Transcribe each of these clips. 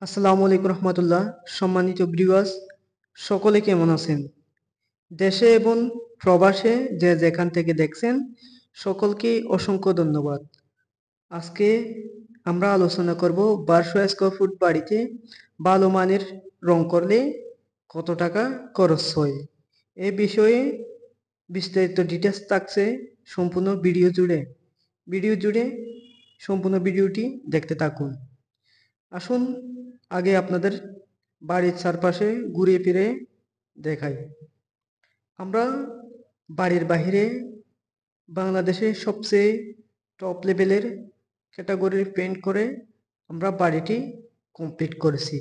আসসালামু আলাইকুম রহমতুল্লাহ। সম্মানিত ভিউয়ার্স, সকলে কেমন আছেন? দেশে এবং প্রবাসে যে যেখান থেকে দেখছেন সকলকে অসংখ্য ধন্যবাদ। আজকে আমরা আলোচনা করব 1200 স্কয়ার ফুট বাড়িতে ভালো মানের রং করলে কত টাকা খরচ হয়। এই বিষয়ে বিস্তারিত ডিটেলস থাকছে সম্পূর্ণ ভিডিও জুড়ে সম্পূর্ণ ভিডিওটি দেখতে থাকুন। আসুন আগে আপনাদের বাড়ির চারপাশে ঘুরে ফিরে দেখাই। আমরা বাড়ির বাহিরে বাংলাদেশে সবচেয়ে টপ লেভেলের ক্যাটাগরির পেইন্ট করে আমরা বাড়িটি কমপ্লিট করেছি।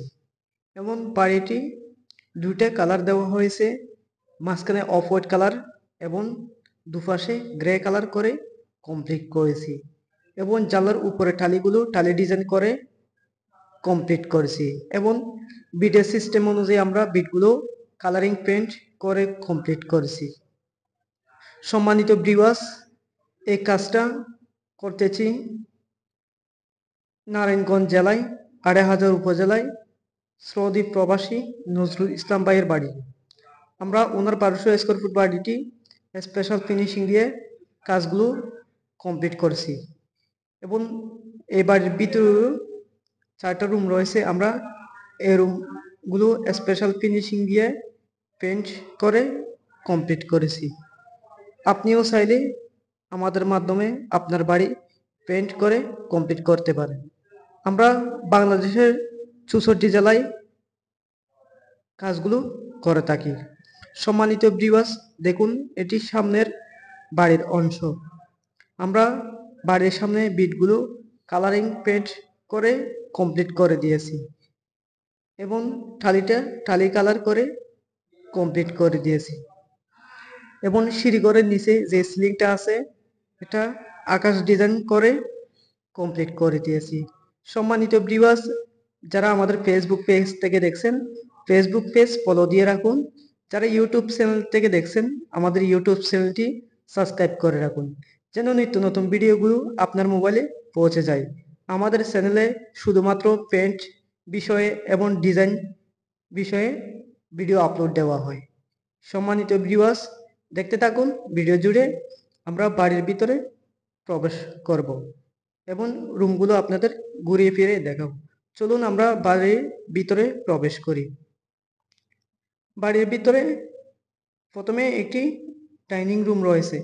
এবং বাড়িটি দুইটা কালার দেওয়া হয়েছে, মাঝখানে অফ হোয়াইট কালার এবং দুপাশে গ্রে কালার করে কমপ্লিট করেছি। এবং জানলার উপরে টালি ডিজাইন করে কমপ্লিট করেছি এবং বিটের সিস্টেম অনুযায়ী আমরা বিটগুলো কালারিং পেইন্ট করে কমপ্লিট করেছি। সম্মানিত ভিউয়ার্স, এই কাজটা করতেছি নারায়ণগঞ্জ জেলায় আড়াইহাজার উপজেলায় সৌদি প্রবাসী নজরুল ইসলাম ভাইয়ের বাড়ি। আমরা ওনার 1200 স্কয়ার ফুট বাড়িটি স্পেশাল ফিনিশিং দিয়ে কাজগুলো কমপ্লিট করেছি এবং এই বাড়ির ভিতরে 4টা রুম রয়েছে। আমরা এই রুমগুলো স্পেশাল ফিনিশিং দিয়ে পেইন্ট করে কমপ্লিট করেছি। আপনিও চাইলে আমাদের মাধ্যমে আপনার বাড়ি পেইন্ট করে কমপ্লিট করতে পারেন। আমরা বাংলাদেশের 64 জেলায় কাজগুলো করে থাকি। সম্মানিত ভিউয়ার্স, দেখুন এটি সামনের বাড়ির অংশ। আমরা বাড়ির সামনে বিটগুলো কালারিং পেইন্ট করে কমপ্লিট করে দিয়েছি এবং টালি কালার করে কমপ্লিট করে দিয়েছি এবং সিঁড়িঘরের নিচে যে সিলিংটা আছে এটা আকাশ ডিজাইন করে কমপ্লিট করে দিয়েছি। সম্মানিত ভিউয়ার্স, যারা আমাদের ফেসবুক পেজ থেকে দেখছেন ফেসবুক পেজ ফলো দিয়ে রাখুন। যারা ইউটিউব চ্যানেল থেকে দেখছেন আমাদের ইউটিউব চ্যানেলটি সাবস্ক্রাইব করে রাখুন, যেন নিত্য নতুন ভিডিওগুলো আপনার মোবাইলে পৌঁছে যায়। আমাদের চ্যানেলে শুধুমাত্র পেইন্ট বিষয়ে এবং ডিজাইন বিষয়ে ভিডিও আপলোড দেওয়া হয়। সম্মানিত ভিউয়ার্স, দেখতে থাকুন ভিডিও জুড়ে। আমরা বাড়ির ভিতরে প্রবেশ করব এবং রুমগুলো আপনাদের ঘুরিয়ে ফিরে দেখাবো। চলুন আমরা বাড়ির ভিতরে প্রবেশ করি। বাড়ির ভিতরে প্রথমে একটি ডাইনিং রুম রয়েছে।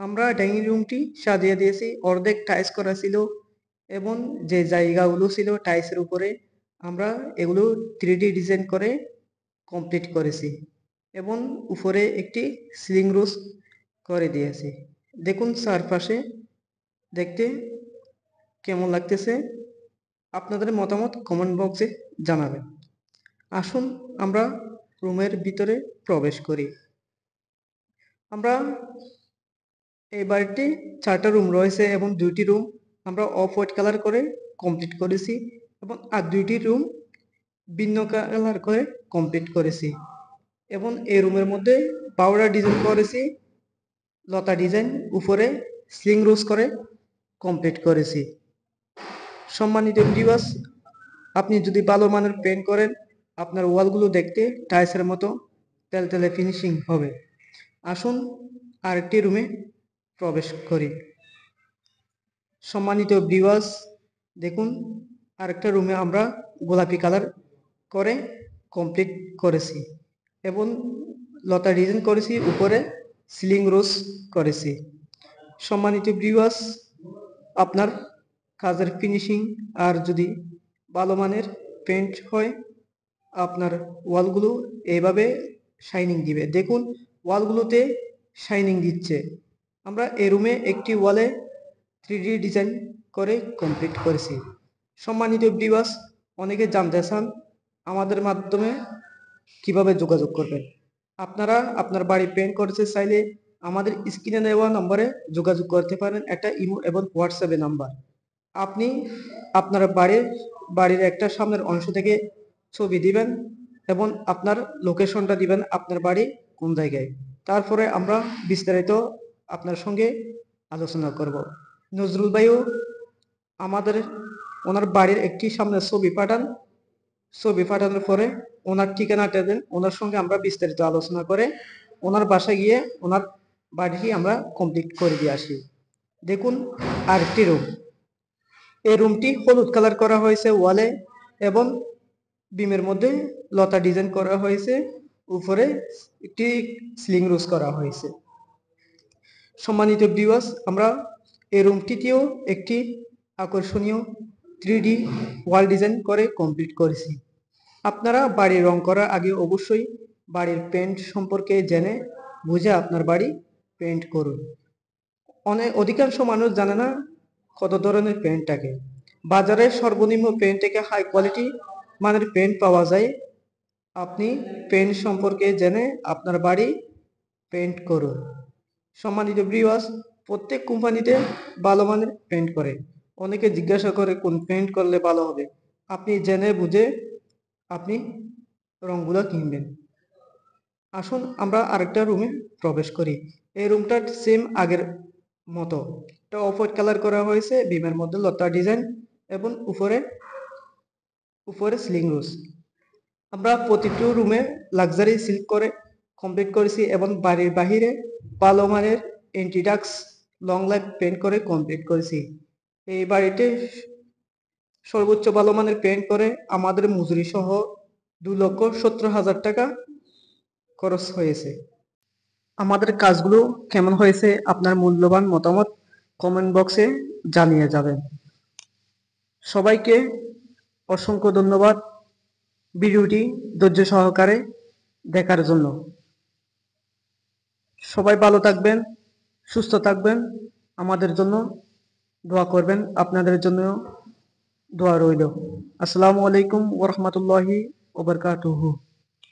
আমরা ডাইনিং রুমটি সাজিয়ে দিয়েছি, অর্ধেক টাইলস করা ছিল এবং যে জায়গাগুলো ছিল টাইলসের উপরে আমরা এগুলো 3D ডিজাইন করে কমপ্লিট করেছি এবং উপরে একটি সিলিং রোজ করে দিয়েছি। দেখুন চারপাশে দেখতে কেমন লাগতেছে, আপনাদের মতামত কমেন্ট বক্সে জানাবেন। আসুন আমরা রুমের ভিতরে প্রবেশ করি। আমরা এই বাড়িতে 4টা রুম রয়েছে এবং 2টি রুম আমরা অফ হোয়াইট কালার করে কমপ্লিট করেছি এবং আর 2টি রুম ভিন্ন কালার করে কমপ্লিট করেছি এবং এই রুমের মধ্যে পাউডার ডিজাইন করেছি, লতা ডিজাইন উপরে স্লিং রোজ করে কমপ্লিট করেছি। সম্মানিত ভিউয়ার্স, আপনি যদি ভালো মানের পেইন্ট করেন আপনার ওয়ালগুলো দেখতে টাইলসের মতো তেলতেলে ফিনিশিং হবে। আসুন আরেকটি রুমে প্রবেশ করি। সম্মানিত ভিউয়ার্স, দেখুন আরেকটা রুমে আমরা গোলাপি কালার করে কমপ্লিট করেছি এবং লতা ডিজাইন করেছি, উপরে সিলিং রোজ করেছি। সম্মানিত ভিউয়ার্স, আপনার কাজের ফিনিশিং আর যদি ভালো মানের পেইন্ট হয় আপনার ওয়ালগুলো এইভাবে শাইনিং দিবে। দেখুন ওয়ালগুলোতে শাইনিং দিচ্ছে। আমরা এই রুমে একটি ওয়ালে 3D ডিজাইন করে কমপ্লিট করেছি। সম্মানিত ভিউয়ার্স, অনেকে জানতে চান আমাদের মাধ্যমে কিভাবে যোগাযোগ করবেন। আপনারা আপনার বাড়ি পেইন্ট করতে চাইলে আমাদের স্ক্রিনে দেওয়া নম্বরে যোগাযোগ করতে পারেন, একটা ইমো এবং হোয়াটসঅ্যাপে নাম্বার। আপনি আপনার বাড়ির একটা সামনের অংশ থেকে ছবি দিবেন এবং আপনার লোকেশনটা দিবেন, আপনার বাড়ি কোন জায়গায়। তারপরে আমরা বিস্তারিত আপনার সঙ্গে আলোচনা করব। নজরুল ভাইও আমাদের ওনার বাড়ির একটি সামনের ছবি পাঠান, ছবি পাঠানোর পরে ওনার ঠিকানাটা দেন, ওনার সঙ্গে আমরা বিস্তারিত আলোচনা করে ওনার বাসায় গিয়ে ওনার বাড়িটি আমরা কমপ্লিট করে দিয়ে আসি। দেখুন আরেকটি রুম, এই রুমটি হলুদ কালার করা হয়েছে ওয়ালে এবং বিমের মধ্যে লতা ডিজাইন করা হয়েছে, উপরে একটি সিলিং রোজ করা হয়েছে। সম্মানিত ভিউয়ার্স, আমরা এই রুমটিতেও একটি আকর্ষণীয় 3D ওয়াল ডিজাইন করে কমপ্লিট করেছি। আপনারা বাড়ি রং করার আগে অবশ্যই বাড়ির পেন্ট সম্পর্কে জেনে বুঝে আপনার বাড়ি পেন্ট করুন। অধিকাংশ মানুষ জানে না কত ধরনের পেন্ট থাকে। বাজারে সর্বনিম্ন পেন্ট থেকে হাই কোয়ালিটি মানের পেন্ট পাওয়া যায়। আপনি পেন্ট সম্পর্কে জেনে আপনার বাড়ি পেন্ট করুন। সম্মানিত ভিউয়ার্স, প্রত্যেক কোম্পানিতে ভালো মানের পেন্ট করে। অনেকে জিজ্ঞাসা করে কোন পেন্ট করলে ভালো হবে। আপনি জেনে বুঝে আপনি রংগুলো কিনবেন। আসুন আমরা আরেকটা রুমে প্রবেশ করি। এই রুমটা সেম আগের মতো, এটা অফ হোয়াইট কালার করা হয়েছে, বিমের মধ্যে লতা ডিজাইন এবং উপরে সিলিং রোজ। আমরা প্রতিটি রুমে লাক্সারি সিল্ক করে কমপ্লিট করেছি এবং বাড়ির বাহিরে ভালো মানের এন্টিডাক্স লং লাইফ পেন্ট করে কমপ্লিট করেছি। এই বাড়িতে সর্বোচ্চ ভালো মানের পেন্ট করে আমাদের মজুরি সহ 2,70,000 টাকা খরচ হয়েছে। আমাদের কাজগুলো কেমন হয়েছে আপনার মূল্যবান মতামত কমেন্ট বক্সে জানিয়ে যাবেন। সবাইকে অসংখ্য ধন্যবাদ ভিডিওটি ধৈর্য সহকারে দেখার জন্য। সবাই ভালো থাকবেন, সুস্থ থাকবেন, আমাদের জন্য দোয়া করবেন, আপনাদের জন্য দোয়া রইল। আসসালামু আলাইকুম ওয়া রাহমাতুল্লাহি ওয়া বারাকাতুহু।